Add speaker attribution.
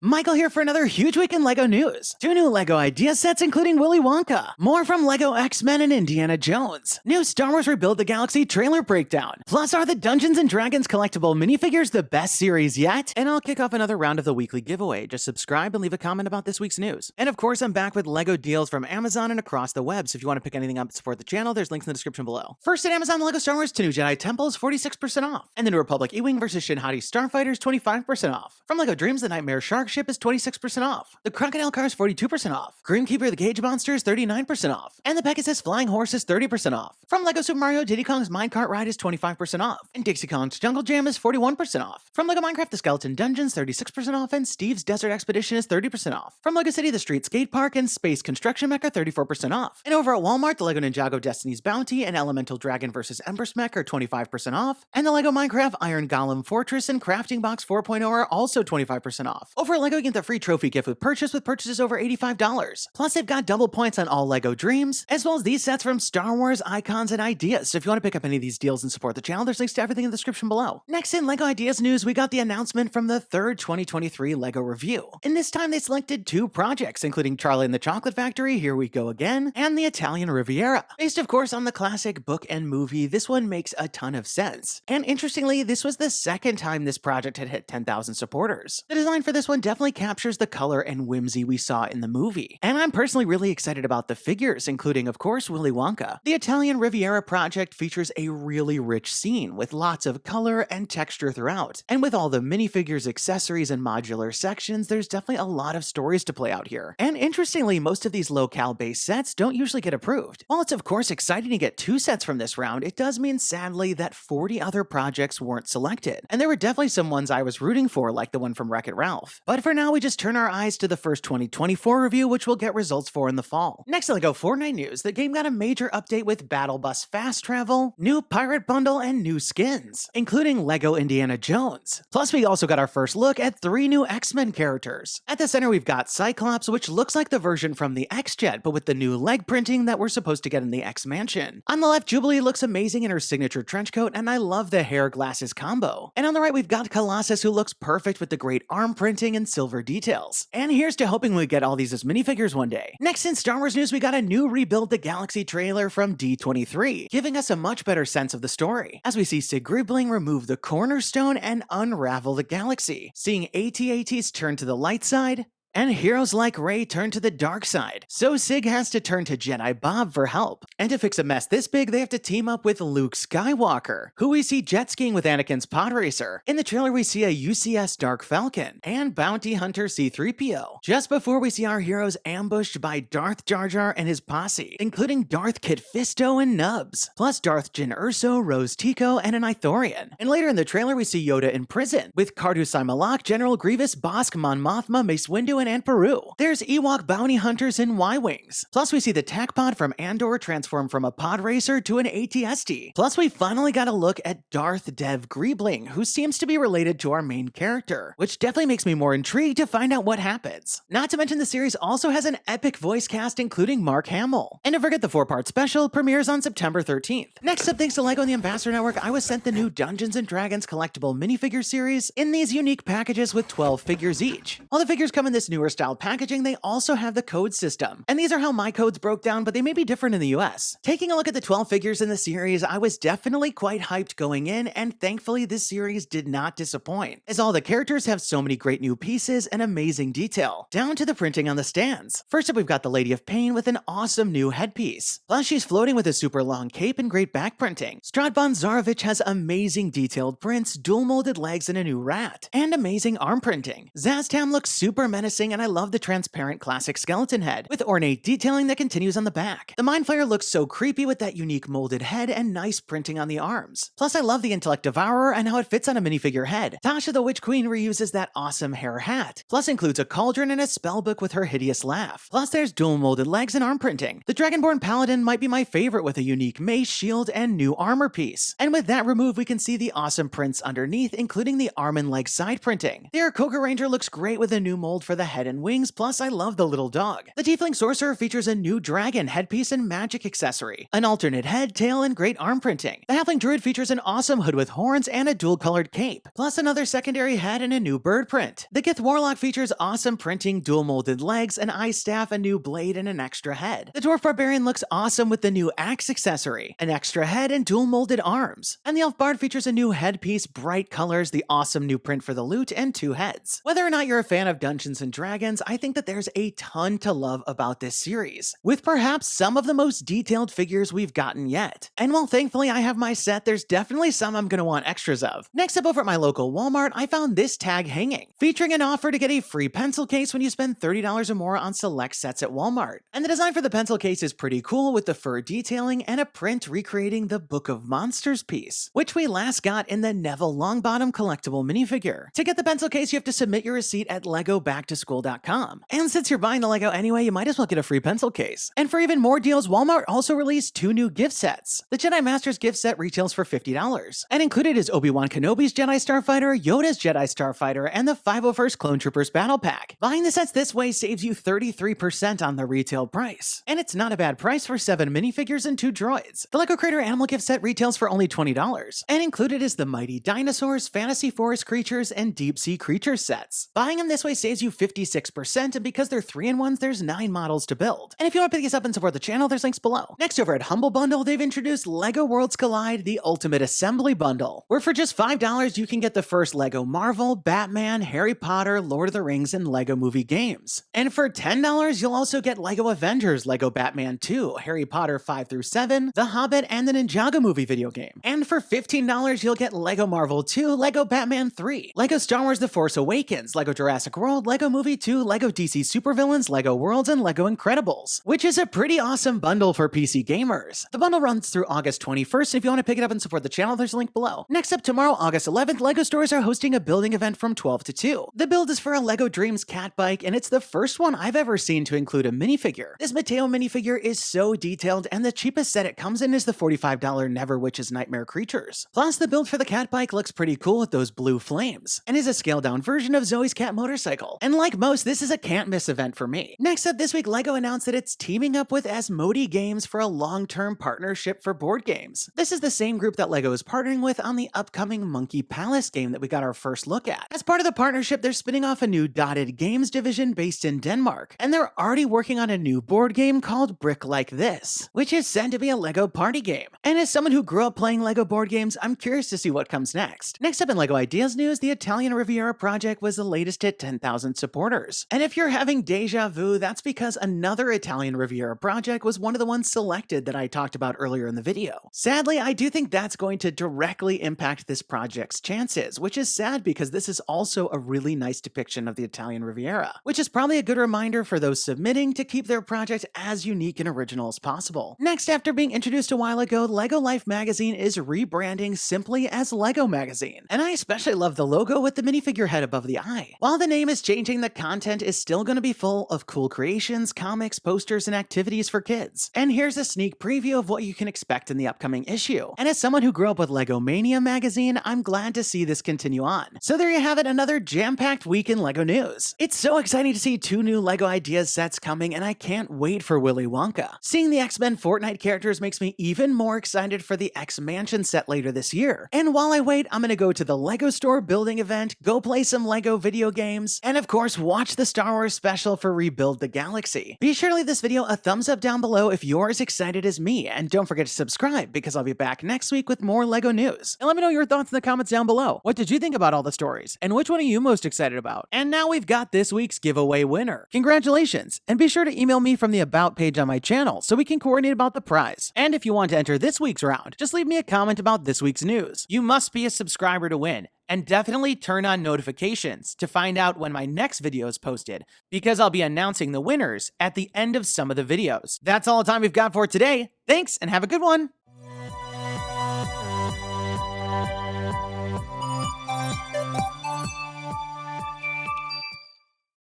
Speaker 1: Michael here for another huge week in LEGO news. 2 new LEGO idea sets including Willy Wonka, more from LEGO X-Men and Indiana Jones, new Star Wars Rebuild the Galaxy trailer breakdown, plus are the Dungeons & Dragons Collectible Minifigures the best series yet? And I'll kick off another round of the weekly giveaway. Just subscribe and leave a comment about this week's news. And of course, I'm back with LEGO deals from Amazon and across the web, so if you want to pick anything up to support the channel, there's links in the description below. First at Amazon, the LEGO Star Wars 2 New Jedi Temples 46% off, and the New Republic E-Wing vs Shin Hati Starfighters 25% off. From LEGO DREAMZzz, the Nightmare Shark Ship is 26% off. The Crocodile Cars 42% off. Grimkeeper the Cage Monster is 39% off. And the Pegasus Flying Horse is 30% off. From LEGO Super Mario, Diddy Kong's Minecart Ride is 25% off. And Dixie Kong's Jungle Jam is 41% off. From LEGO Minecraft, the Skeleton Dungeons 36% off. And Steve's Desert Expedition is 30% off. From LEGO City, the Street Skate Park and Space Construction Mech are 34% off. And over at Walmart, the LEGO Ninjago Destiny's Bounty and Elemental Dragon vs Embers Mech are 25% off. And the LEGO Minecraft Iron Golem Fortress and Crafting Box 4.0 are also 25% off. Over at LEGO, you get the free trophy gift with purchases over $85. Plus, they've got double points on all LEGO Dreams, as well as these sets from Star Wars, Icons, and Ideas. So if you want to pick up any of these deals and support the channel, there's links to everything in the description below. Next in LEGO Ideas news, we got the announcement from the third 2023 LEGO review. And this time they selected 2 projects, including Charlie and the Chocolate Factory, Here We Go Again, and the Italian Riviera. Based, of course, on the classic book and movie, this one makes a ton of sense. And interestingly, this was the second time this project had hit 10,000 supporters. The design for this one definitely captures the color and whimsy we saw in the movie. And I'm personally really excited about the figures, including, of course, Willy Wonka. The Italian Riviera project features a really rich scene with lots of color and texture throughout. And with all the minifigures, accessories, and modular sections, there's definitely a lot of stories to play out here. And interestingly, most of these locale-based sets don't usually get approved. While it's of course exciting to get 2 sets from this round, it does mean sadly that 40 other projects weren't selected. And there were definitely some ones I was rooting for, like the one from Wreck-It Ralph. But for now, we just turn our eyes to the first 2024 review, which we'll get results for in the fall. Next, LEGO Fortnite news. The game got a major update with Battle Bus Fast Travel, new Pirate Bundle, and new skins, including LEGO Indiana Jones. Plus, we also got our first look at 3 new X-Men characters. At the center, we've got Cyclops, which looks like the version from the X-Jet, but with the new leg printing that we're supposed to get in the X-Mansion. On the left, Jubilee looks amazing in her signature trench coat, and I love the hair-glasses combo. And on the right, we've got Colossus, who looks perfect with the great arm printing and silver details. And here's to hoping we get all these as minifigures one day. Next in Star Wars news, we got a new Rebuild the Galaxy trailer from D23, giving us a much better sense of the story, as we see Sig Griebling remove the cornerstone and unravel the galaxy, seeing AT-ATs turn to the light side, and heroes like Rey turn to the dark side, so Sig has to turn to Jedi Bob for help. And to fix a mess this big, they have to team up with Luke Skywalker, who we see jet skiing with Anakin's pod racer. In the trailer, we see a UCS Dark Falcon and Bounty Hunter C-3PO, just before we see our heroes ambushed by Darth Jar Jar and his posse, including Darth Kit Fisto and Nubs, plus Darth Jyn Erso, Rose Tico, and an Ithorian. And later in the trailer, we see Yoda in prison, with Cardu Simalak, General Grievous, Bossk, Mon Mothma, Mace Windu, and Aunt Beru. There's Ewok bounty hunters and Y-Wings. Plus, we see the TAC pod from Andor transform from a pod racer to an AT-ST. Plus, we finally got a look at Darth Dev Griebling, who seems to be related to our main character, which definitely makes me more intrigued to find out what happens. Not to mention the series also has an epic voice cast including Mark Hamill. And don't forget the 4-part special premieres on September 13th. Next up, thanks to LEGO and the Ambassador Network, I was sent the new Dungeons & Dragons Collectible Minifigure series in these unique packages with 12 figures each. While the figures come in this newer style packaging, they also have the code system. And these are how my codes broke down, but they may be different in the US. Taking a look at the 12 figures in the series, I was definitely quite hyped going in, and thankfully this series did not disappoint, as all the characters have so many great new pieces and amazing detail, down to the printing on the stands. First up, we've got the Lady of Pain with an awesome new headpiece. Plus, she's floating with a super long cape and great back printing. Strahd Zarovich has amazing detailed prints, dual molded legs, and a new rat, and amazing arm printing. Szass looks super menacing, and I love the transparent classic skeleton head, with ornate detailing that continues on the back. The Mind Flayer looks so creepy with that unique molded head and nice printing on the arms. Plus, I love the Intellect Devourer and how it fits on a minifigure head. Tasha the Witch Queen reuses that awesome hair hat. Plus, includes a cauldron and a spellbook with her hideous laugh. Plus, there's dual molded legs and arm printing. The Dragonborn Paladin might be my favorite with a unique mace, shield, and new armor piece. And with that removed, we can see the awesome prints underneath, including the arm and leg side printing. The Aarakocra Ranger looks great with a new mold for the head and wings, plus I love the little dog. The Tiefling Sorcerer features a new dragon headpiece and magic accessory, an alternate head, tail, and great arm printing. The Halfling Druid features an awesome hood with horns and a dual-colored cape, plus another secondary head and a new bird print. The Gith Warlock features awesome printing, dual-molded legs, an eye staff, a new blade, and an extra head. The Dwarf Barbarian looks awesome with the new axe accessory, an extra head, and dual-molded arms. And the Elf Bard features a new headpiece, bright colors, the awesome new print for the loot, and 2 heads. Whether or not you're a fan of Dungeons & Dragons, I think that there's a ton to love about this series, with perhaps some of the most detailed figures we've gotten yet. And while thankfully I have my set, there's definitely some I'm gonna want extras of. Next up, over at my local Walmart, I found this tag hanging, featuring an offer to get a free pencil case when you spend $30 or more on select sets at Walmart. And the design for the pencil case is pretty cool, with the fur detailing and a print recreating the Book of Monsters piece, which we last got in the Neville Longbottom collectible minifigure. To get the pencil case, you have to submit your receipt at LegoBackToSchool.com. And since you're buying the Lego anyway, you might as well get a free pencil case. And for even more deals, Walmart also released 2 new gift sets. The Jedi Masters gift set retails for $50, and included is Obi-Wan Kenobi's Jedi Starfighter, Yoda's Jedi Starfighter, and the 501st Clone Troopers Battle Pack. Buying the sets this way saves you 33% on the retail price. And it's not a bad price for 7 minifigures and 2 droids. The Lego Creator Animal gift set retails for only $20, and included is the Mighty Dinosaurs, Fantasy Forest Creatures, and Deep Sea Creatures sets. Buying them this way saves you 56%, and because they're 3-in-1s, there's 9 models to build. And if you want to pick these up and support the channel, there's links below. Next, over at Humble Bundle, they've introduced LEGO Worlds Collide, the Ultimate Assembly Bundle, where for just $5 you can get the first LEGO Marvel, Batman, Harry Potter, Lord of the Rings, and LEGO Movie games. And for $10, you'll also get LEGO Avengers, LEGO Batman 2, Harry Potter 5-7, The Hobbit, and the Ninjago movie video game. And for $15, you'll get LEGO Marvel 2, LEGO Batman 3, LEGO Star Wars The Force Awakens, LEGO Jurassic World, LEGO Movie 2, LEGO DC Supervillains, LEGO Worlds, and LEGO Incredibles, which is a pretty awesome bundle for PC gamers. The bundle runs through August 21st, and if you want to pick it up and support the channel, there's a link below. Next up, tomorrow, August 11th, LEGO stores are hosting a building event from 12 to 2. The build is for a LEGO Dreams cat bike, and it's the first one I've ever seen to include a minifigure. This Mateo minifigure is so detailed, and the cheapest set it comes in is the $45 Never Witch's Nightmare Creatures. Plus, the build for the cat bike looks pretty cool with those blue flames, and is a scaled-down version of Zoe's cat motorcycle. And like most, this is a can't-miss event for me. Next up, this week, LEGO announced that it's teaming up with Asmodee Games for a long-term partnership for board games. This is the same group that LEGO is partnering with on the upcoming Monkey Palace game that we got our first look at. As part of the partnership, they're spinning off a new Dotted Games division based in Denmark, and they're already working on a new board game called Brick Like This, which is said to be a LEGO party game. And as someone who grew up playing LEGO board games, I'm curious to see what comes next. Next up in LEGO Ideas news, the Italian Riviera project was the latest hit 10,000 supporters. And if you're having deja vu, that's because another Italian Riviera project was one of the ones selected that I talked about earlier in the video. Sadly, I do think that's going to directly impact this project's chances, which is sad because this is also a really nice depiction of the Italian Riviera, which is probably a good reminder for those submitting to keep their project as unique and original as possible. Next, after being introduced a while ago, LEGO Life magazine is rebranding simply as LEGO Magazine, and I especially love the logo with the minifigure head above the eye. While the name is changing, the content is still going to be full of cool creations, comics, posters, and activities for kids. And here's a sneak preview of what you can expect in the upcoming issue. And as someone who grew up with LEGO Mania magazine, I'm glad to see this continue on. So there you have it, another jam-packed week in LEGO news. It's so exciting to see 2 new LEGO Ideas sets coming, and I can't wait for Willy Wonka. Seeing the X-Men Fortnite characters makes me even more excited for the X-Mansion set later this year. And while I wait, I'm gonna go to the LEGO store building event, go play some LEGO video games, and of course watch the Star Wars special for Rebuild the Galaxy. Be sure to leave this video a thumbs up down below if you're as excited as me, and don't forget to subscribe because I'll be back next week with more LEGO news. And let me know your thoughts in the comments down below. What did you think about all the stories? And which one are you most excited about? And now we've got this week's giveaway winner. Congratulations! And be sure to email me from the About page on my channel so we can coordinate about the prize. And if you want to enter this week's round, just leave me a comment about this week's news. You must be a subscriber to win. And definitely turn on notifications to find out when my next video is posted, because I'll be announcing the winners at the end of some of the videos. That's all the time we've got for today. Thanks, and have a good one!